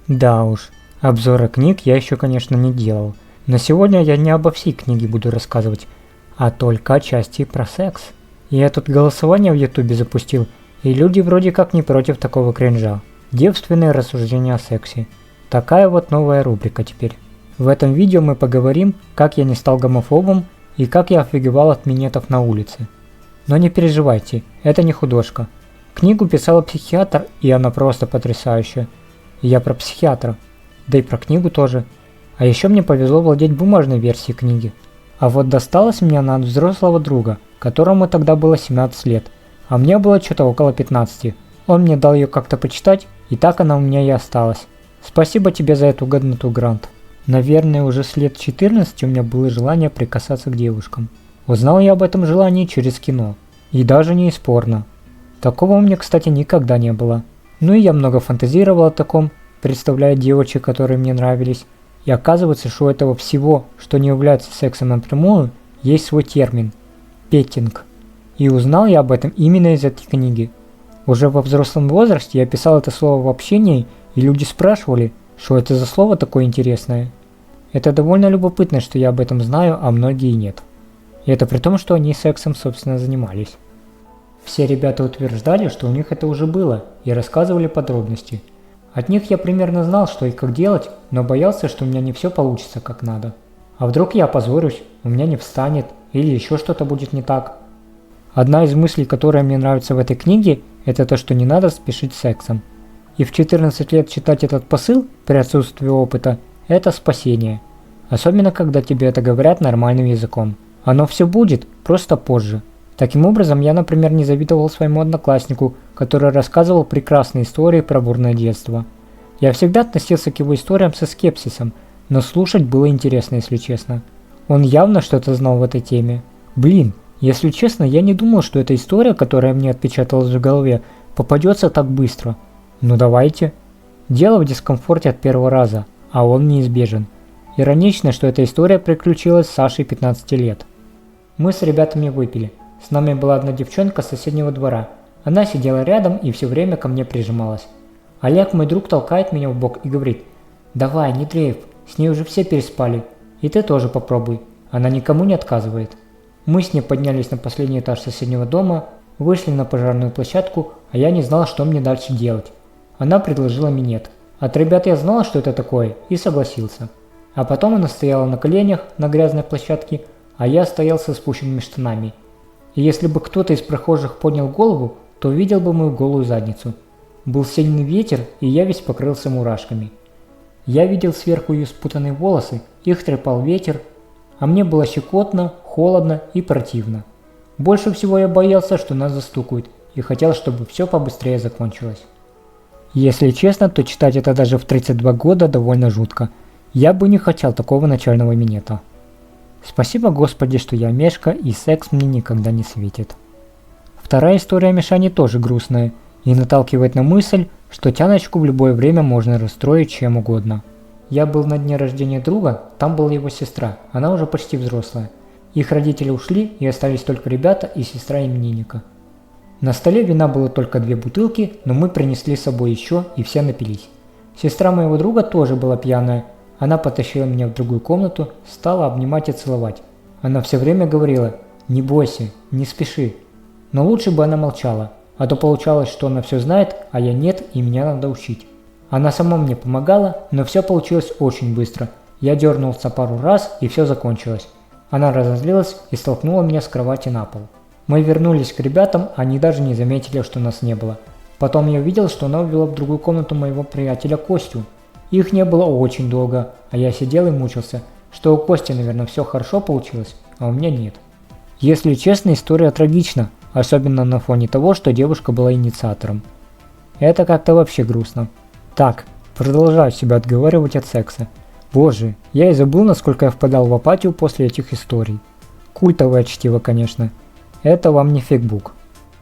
Да уж, обзоры книг я еще, конечно, не делал. Но сегодня я не обо всей книге буду рассказывать, а только о части про секс. Я тут голосование в ютубе запустил, и люди вроде как не против такого кринжа. Девственные рассуждения о сексе. Такая вот новая рубрика теперь. В этом видео мы поговорим, как я не стал гомофобом и как я офигевал от минетов на улице. Но не переживайте, это не художка. Книгу писала психиатр, и она просто потрясающая. И я про психиатра, да и про книгу тоже. А еще мне повезло владеть бумажной версией книги. А вот досталась мне она от взрослого друга, которому тогда было 17 лет, а мне было что-то около 15. Он мне дал ее как-то почитать, и так она у меня и осталась. Спасибо тебе за эту годноту, Грант. Наверное, уже с лет 14 у меня было желание прикасаться к девушкам. Узнал я об этом желании через кино. И даже не из порно. Такого у меня, кстати, никогда не было. Ну и я много фантазировал о таком, представляя девочек, которые мне нравились. И оказывается, что у этого всего, что не является сексом напрямую, есть свой термин – петтинг. И узнал я об этом именно из этой книги. Уже во взрослом возрасте я писал это слово в общении, и люди спрашивали, что это за слово такое интересное. Это довольно любопытно, что я об этом знаю, а многие нет. И это при том, что они сексом, собственно, занимались. Все ребята утверждали, что у них это уже было, и рассказывали подробности. От них я примерно знал, что и как делать, но боялся, что у меня не все получится как надо. А вдруг я опозорюсь, у меня не встанет, или еще что-то будет не так. Одна из мыслей, которая мне нравится в этой книге, это то, что не надо спешить с сексом. И в 14 лет читать этот посыл при отсутствии опыта – это спасение. Особенно, когда тебе это говорят нормальным языком. Оно все будет, просто позже. Таким образом, я, например, не завидовал своему однокласснику, который рассказывал прекрасные истории про бурное детство. Я всегда относился к его историям со скепсисом, но слушать было интересно, если честно. Он явно что-то знал в этой теме. Блин, если честно, я не думал, что эта история, которая мне отпечаталась в голове, попадется так быстро. Ну давайте. Дело в дискомфорте от первого раза, а он неизбежен. Иронично, что эта история приключилась с Сашей 15 лет. Мы с ребятами выпили. С нами была одна девчонка с соседнего двора. Она сидела рядом и все время ко мне прижималась. Олег, мой друг, толкает меня в бок и говорит: «Давай, не дрейф, с ней уже все переспали. И ты тоже попробуй, она никому не отказывает». Мы с ней поднялись на последний этаж соседнего дома, вышли на пожарную площадку, а я не знал, что мне дальше делать. Она предложила минет. От ребят я знал, что это такое, и согласился. А потом она стояла на коленях на грязной площадке, а я стоял со спущенными штанами. И если бы кто-то из прохожих поднял голову, то увидел бы мою голую задницу. Был сильный ветер, и я весь покрылся мурашками. Я видел сверху ее спутанные волосы, их трепал ветер, а мне было щекотно, холодно и противно. Больше всего я боялся, что нас застукают, и хотел, чтобы все побыстрее закончилось. Если честно, то читать это даже в 32 года довольно жутко. Я бы не хотел такого начального минета. Спасибо Господи, что я Мешка и секс мне никогда не светит. Вторая история Мишани тоже грустная и наталкивает на мысль, что тяночку в любое время можно расстроить чем угодно. Я был на дне рождения друга, там была его сестра, она уже почти взрослая. Их родители ушли и остались только ребята и сестра именинника. На столе вина было только 2 бутылки, но мы принесли с собой еще и все напились. Сестра моего друга тоже была пьяная. Она потащила меня в другую комнату, стала обнимать и целовать. Она все время говорила: «Не бойся, не спеши». Но лучше бы она молчала, а то получалось, что она все знает, а я нет, и меня надо учить. Она сама мне помогала, но все получилось очень быстро. Я дернулся пару раз, и все закончилось. Она разозлилась и столкнула меня с кровати на пол. Мы вернулись к ребятам, они даже не заметили, что нас не было. Потом я увидел, что она увела в другую комнату моего приятеля Костю. Их не было очень долго, а я сидел и мучился, что у Кости, наверное, все хорошо получилось, а у меня нет. Если честно, история трагична, особенно на фоне того, что девушка была инициатором. Это как-то вообще грустно. Так, продолжаю себя отговаривать от секса. Боже, я и забыл, насколько я впадал в апатию после этих историй. Культовое чтиво, конечно. Это вам не фейкбук.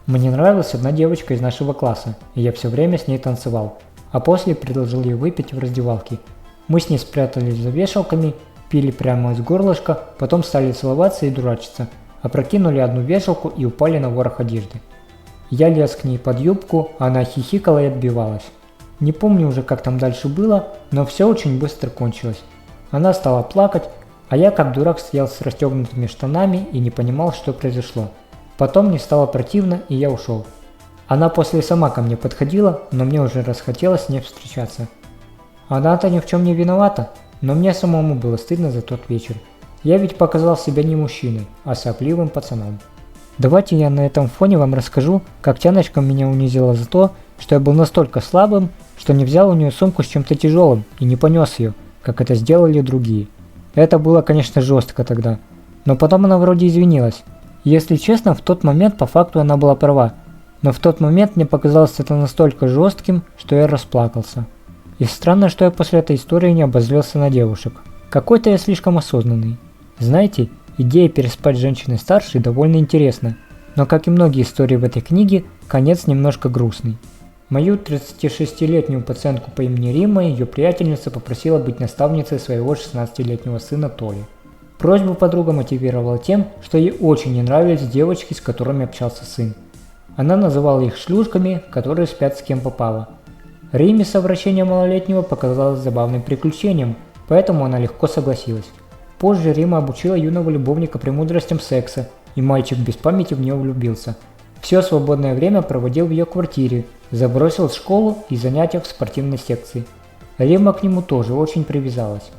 Мне нравилась одна девочка из нашего класса, и я все время с ней танцевал. А после предложил ей выпить в раздевалке. Мы с ней спрятались за вешалками, пили прямо из горлышка, потом стали целоваться и дурачиться, опрокинули одну вешалку и упали на ворох одежды. Я лез к ней под юбку, а она хихикала и отбивалась. Не помню уже, как там дальше было, но все очень быстро кончилось. Она стала плакать, а я как дурак стоял с расстегнутыми штанами и не понимал, что произошло. Потом мне стало противно, и я ушел. Она после сама ко мне подходила, но мне уже расхотелось с ней встречаться. Она-то ни в чем не виновата, но мне самому было стыдно за тот вечер. Я ведь показал себя не мужчиной, а сопливым пацаном. Давайте я на этом фоне вам расскажу, как Тяночка меня унизила за то, что я был настолько слабым, что не взял у нее сумку с чем-то тяжелым и не понес ее, как это сделали другие. Это было, конечно, жестко тогда, но потом она вроде извинилась. Если честно, в тот момент по факту она была права, но в тот момент мне показалось это настолько жестким, что я расплакался. И странно, что я после этой истории не обозлился на девушек. Какой-то я слишком осознанный. Знаете, идея переспать с женщиной старшей довольно интересна, но как и многие истории в этой книге, конец немножко грустный. Мою 36-летнюю пациентку по имени Римма ее приятельница попросила быть наставницей своего 16-летнего сына Толи. Просьбу подруга мотивировала тем, что ей очень не нравились девочки, с которыми общался сын. Она называла их шлюшками, которые спят с кем попало. Римме совращение малолетнего показалось забавным приключением, поэтому она легко согласилась. Позже Римма обучила юного любовника премудростям секса, и мальчик без памяти в нее влюбился. Все свободное время проводил в ее квартире, забросил школу и занятия в спортивной секции. Римма к нему тоже очень привязалась.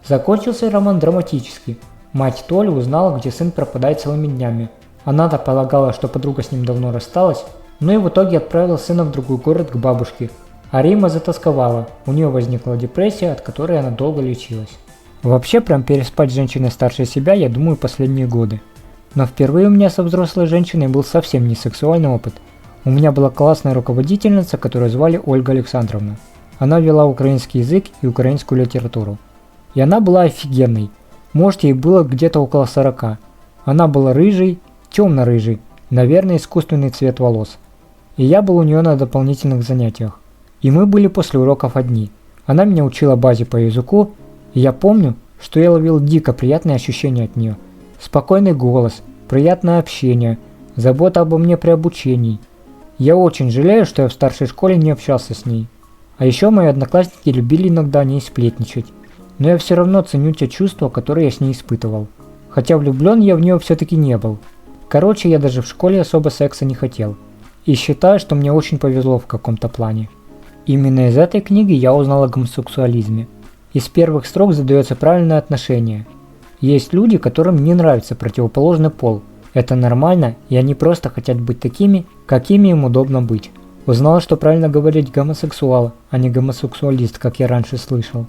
Закончился роман драматически. Мать Толи узнала, где сын пропадает целыми днями. Она-то полагала, что подруга с ним давно рассталась, но и в итоге отправила сына в другой город к бабушке. А Римма затасковала, у нее возникла депрессия, от которой она долго лечилась. Вообще, прям переспать с женщиной старше себя, я думаю, последние годы. Но впервые у меня со взрослой женщиной был совсем не сексуальный опыт. У меня была классная руководительница, которую звали Ольга Александровна. Она вела украинский язык и украинскую литературу. И она была офигенной. Может, ей было где-то около 40. Она была рыжей, темно-рыжей, наверное, искусственный цвет волос. И я был у нее на дополнительных занятиях. И мы были после уроков одни. Она меня учила базе по языку, и я помню, что я ловил дико приятные ощущения от нее. Спокойный голос, приятное общение, забота обо мне при обучении. Я очень жалею, что я в старшей школе не общался с ней. А еще мои одноклассники любили иногда о ней сплетничать. Но я все равно ценю те чувства, которые я с ней испытывал. Хотя влюблен я в нее все-таки не был. Короче, я даже в школе особо секса не хотел. И считаю, что мне очень повезло в каком-то плане. Именно из этой книги я узнал о гомосексуализме. Из первых строк задается правильное отношение. Есть люди, которым не нравится противоположный пол. Это нормально, и они просто хотят быть такими, какими им удобно быть. Узнал, что правильно говорить гомосексуал, а не гомосексуалист, как я раньше слышал.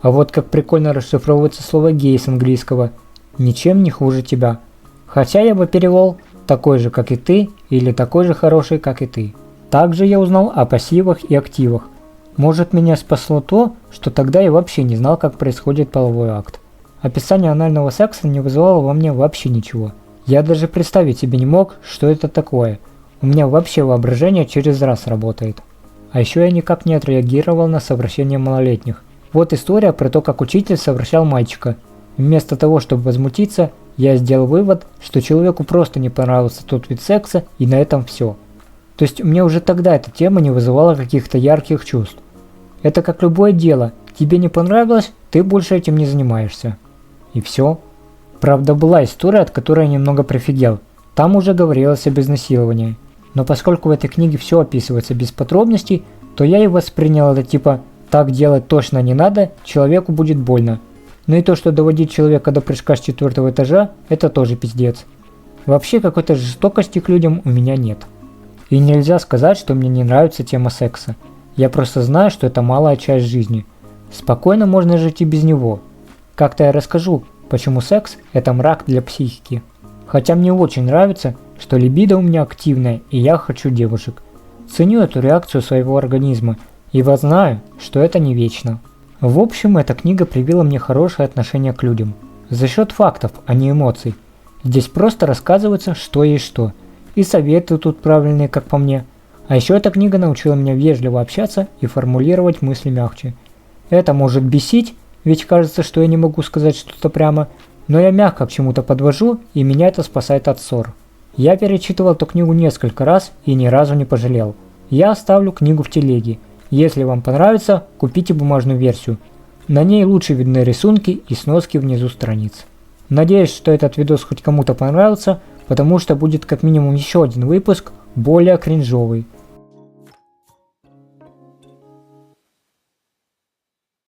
А вот как прикольно расшифровывается слово гей с английского. Ничем не хуже тебя. Хотя я бы перевел такой же, как и ты, или такой же хороший, как и ты. Также я узнал о пассивах и активах. Может, меня спасло то, что тогда я вообще не знал, как происходит половой акт. Описание анального секса не вызывало во мне вообще ничего. Я даже представить себе не мог, что это такое. У меня вообще воображение через раз работает. А еще я никак не отреагировал на совращение малолетних. Вот история про то, как учитель совращал мальчика. Вместо того, чтобы возмутиться, я сделал вывод, что человеку просто не понравился тот вид секса, и на этом все. То есть мне уже тогда эта тема не вызывала каких-то ярких чувств. Это как любое дело, тебе не понравилось, ты больше этим не занимаешься. И все. Правда, была история, от которой я немного прифигел. Там уже говорилось об изнасиловании. Но поскольку в этой книге все описывается без подробностей, то я и воспринял это типа «так делать точно не надо, человеку будет больно». Ну и то, что доводить человека до прыжка с 4-го этажа, это тоже пиздец. Вообще какой-то жестокости к людям у меня нет. И нельзя сказать, что мне не нравится тема секса. Я просто знаю, что это малая часть жизни. Спокойно можно жить и без него. Как-то я расскажу, почему секс – это мрак для психики. Хотя мне очень нравится, что либидо у меня активная и я хочу девушек. Ценю эту реакцию своего организма и вот знаю, что это не вечно. В общем, эта книга привила мне хорошее отношение к людям. За счет фактов, а не эмоций. Здесь просто рассказывается, что есть что. И советы тут правильные, как по мне. А еще эта книга научила меня вежливо общаться и формулировать мысли мягче. Это может бесить, ведь кажется, что я не могу сказать что-то прямо, но я мягко к чему-то подвожу, и меня это спасает от ссор. Я перечитывал эту книгу несколько раз и ни разу не пожалел. Я оставлю книгу в телеге. Если вам понравится, купите бумажную версию. На ней лучше видны рисунки и сноски внизу страниц. Надеюсь, что этот видос хоть кому-то понравился, потому что будет как минимум еще один выпуск, более кринжовый.